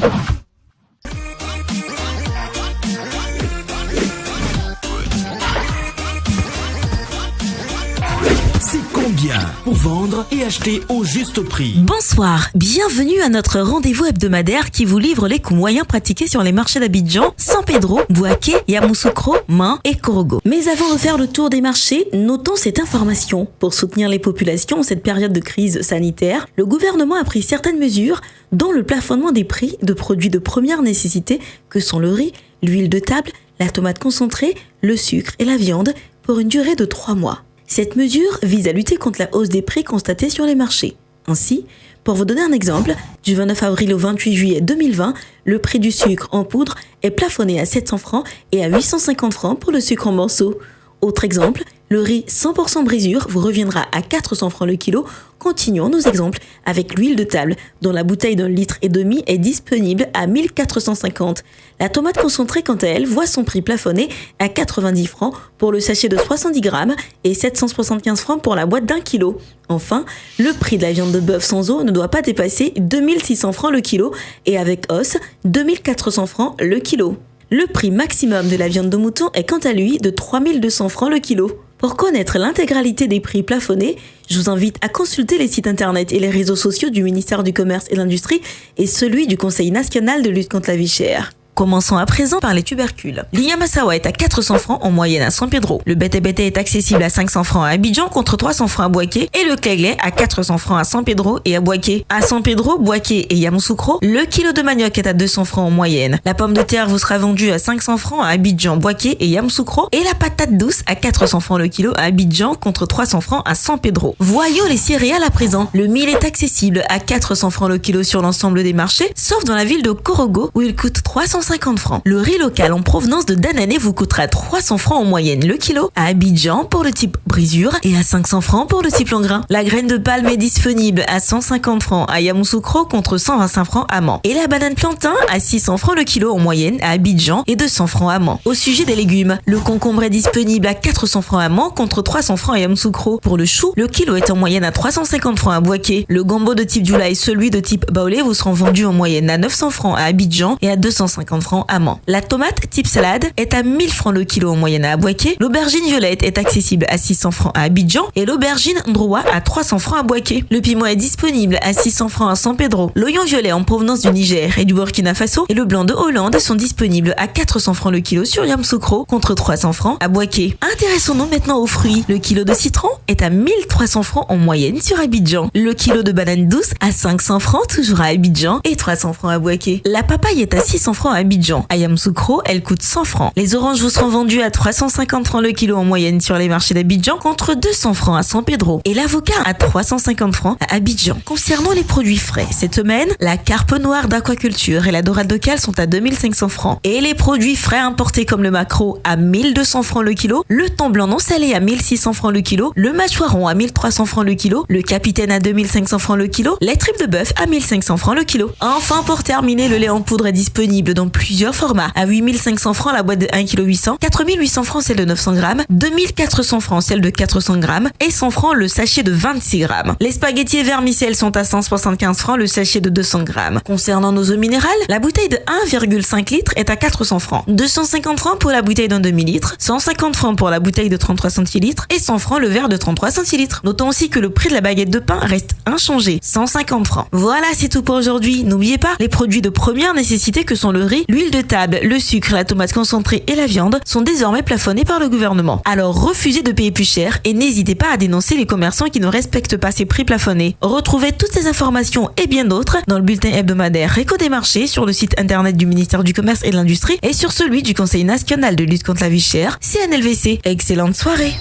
C'est combien pour vendre et acheter au juste prix? Bonsoir, bienvenue à notre rendez-vous hebdomadaire qui vous livre les coûts moyens pratiqués sur les marchés d'Abidjan, San Pedro, Bouaké, Yamoussoukro, Main et Korogo. Mais avant de faire le tour des marchés, notons cette information. Pour soutenir les populations en cette période de crise sanitaire, le gouvernement a pris certaines mesures, dont le plafonnement des prix de produits de première nécessité que sont le riz, l'huile de table, la tomate concentrée, le sucre et la viande pour une durée de 3 mois. Cette mesure vise à lutter contre la hausse des prix constatée sur les marchés. Ainsi, pour vous donner un exemple, du 29 avril au 28 juillet 2020, le prix du sucre en poudre est plafonné à 700 francs et à 850 francs pour le sucre en morceaux. Autre exemple, le riz 100% brisure vous reviendra à 400 francs le kilo. Continuons nos exemples avec l'huile de table, dont la bouteille d'1,5 litre est disponible à 1450. La tomate concentrée, quant à elle, voit son prix plafonné à 90 francs pour le sachet de 70 grammes et 775 francs pour la boîte d'1 kilo. Enfin, le prix de la viande de bœuf sans os ne doit pas dépasser 2600 francs le kilo et avec os, 2400 francs le kilo. Le prix maximum de la viande de mouton est quant à lui de 3200 francs le kilo. Pour connaître l'intégralité des prix plafonnés, je vous invite à consulter les sites internet et les réseaux sociaux du ministère du Commerce et de l'Industrie et celui du Conseil national de lutte contre la vie chère. Commençons à présent par les tubercules. L'Iyamassawa est à 400 francs en moyenne à San Pedro. Le bete-bete est accessible à 500 francs à Abidjan contre 300 francs à Bouaké et le cléglé à 400 francs à San Pedro et à Bouaké. À San Pedro, Bouaké et Yamoussoukro, le kilo de manioc est à 200 francs en moyenne. La pomme de terre vous sera vendue à 500 francs à Abidjan, Bouaké et Yamoussoukro et la patate douce à 400 francs le kilo à Abidjan contre 300 francs à San Pedro. Voyons les céréales à présent. Le mil est accessible à 400 francs le kilo sur l'ensemble des marchés, sauf dans la ville de Korogo où il coûte 350 francs. Le riz local en provenance de Danané vous coûtera 300 francs en moyenne le kilo à Abidjan pour le type brisure et à 500 francs pour le type long grain. La graine de palme est disponible à 150 francs à Yamoussoukro contre 125 francs à Main. Et la banane plantain à 600 francs le kilo en moyenne à Abidjan et 200 francs à Main. Au sujet des légumes, le concombre est disponible à 400 francs à Main contre 300 francs à Yamoussoukro. Pour le chou, le kilo est en moyenne à 350 francs à Bouaké. Le gombo de type Djoula et celui de type baoulé vous seront vendus en moyenne à 900 francs à Abidjan et à 250 francs à Main. La tomate type salade est à 1000 francs le kilo en moyenne à Bouaké. L'aubergine violette est accessible à 600 francs à Abidjan et l'aubergine ndroua à 300 francs à Bouaké. Le piment est disponible à 600 francs à San Pedro. L'oignon violet en provenance du Niger et du Burkina Faso et le blanc de Hollande sont disponibles à 400 francs le kilo sur Yamoussoukro contre 300 francs à Bouaké. Intéressons-nous maintenant aux fruits. Le kilo de citron est à 1300 francs en moyenne sur Abidjan. Le kilo de banane douce à 500 francs toujours à Abidjan et 300 francs à Bouaké. La papaye est à 600 francs à Abidjan. À Yamoussoukro, elle coûte 100 francs. Les oranges vous seront vendues à 350 francs le kilo en moyenne sur les marchés d'Abidjan contre 200 francs à San Pedro. Et l'avocat à 350 francs à Abidjan. Concernant les produits frais, cette semaine, la carpe noire d'aquaculture et la dorade de cale sont à 2500 francs. Et les produits frais importés comme le maquereau à 1200 francs le kilo, le thon blanc non salé à 1600 francs le kilo, le mâchoiron à 1300 francs le kilo, le capitaine à 2500 francs le kilo, les tripes de bœuf à 1500 francs le kilo. Enfin, pour terminer, le lait en poudre est disponible dans plusieurs formats. À 8500 francs la boîte de 1,8 kg, 4800 francs celle de 900 grammes, 2400 francs celle de 400 grammes et 100 francs le sachet de 26 grammes. Les spaghettis et vermicelles sont à 175 francs le sachet de 200 grammes. Concernant nos eaux minérales, la bouteille de 1,5 litre est à 400 francs, 250 francs pour la bouteille d'un demi-litre, 150 francs pour la bouteille de 33 centilitres et 100 francs le verre de 33 centilitres. Notons aussi que le prix de la baguette de pain reste inchangé, 150 francs. Voilà, c'est tout pour aujourd'hui. N'oubliez pas, les produits de première nécessité que sont le riz, l'huile de table, le sucre, la tomate concentrée et la viande sont désormais plafonnés par le gouvernement. Alors refusez de payer plus cher et n'hésitez pas à dénoncer les commerçants qui ne respectent pas ces prix plafonnés. Retrouvez toutes ces informations et bien d'autres dans le bulletin hebdomadaire Réco des marchés sur le site internet du ministère du Commerce et de l'Industrie et sur celui du Conseil national de lutte contre la vie chère, CNLVC. Excellente soirée!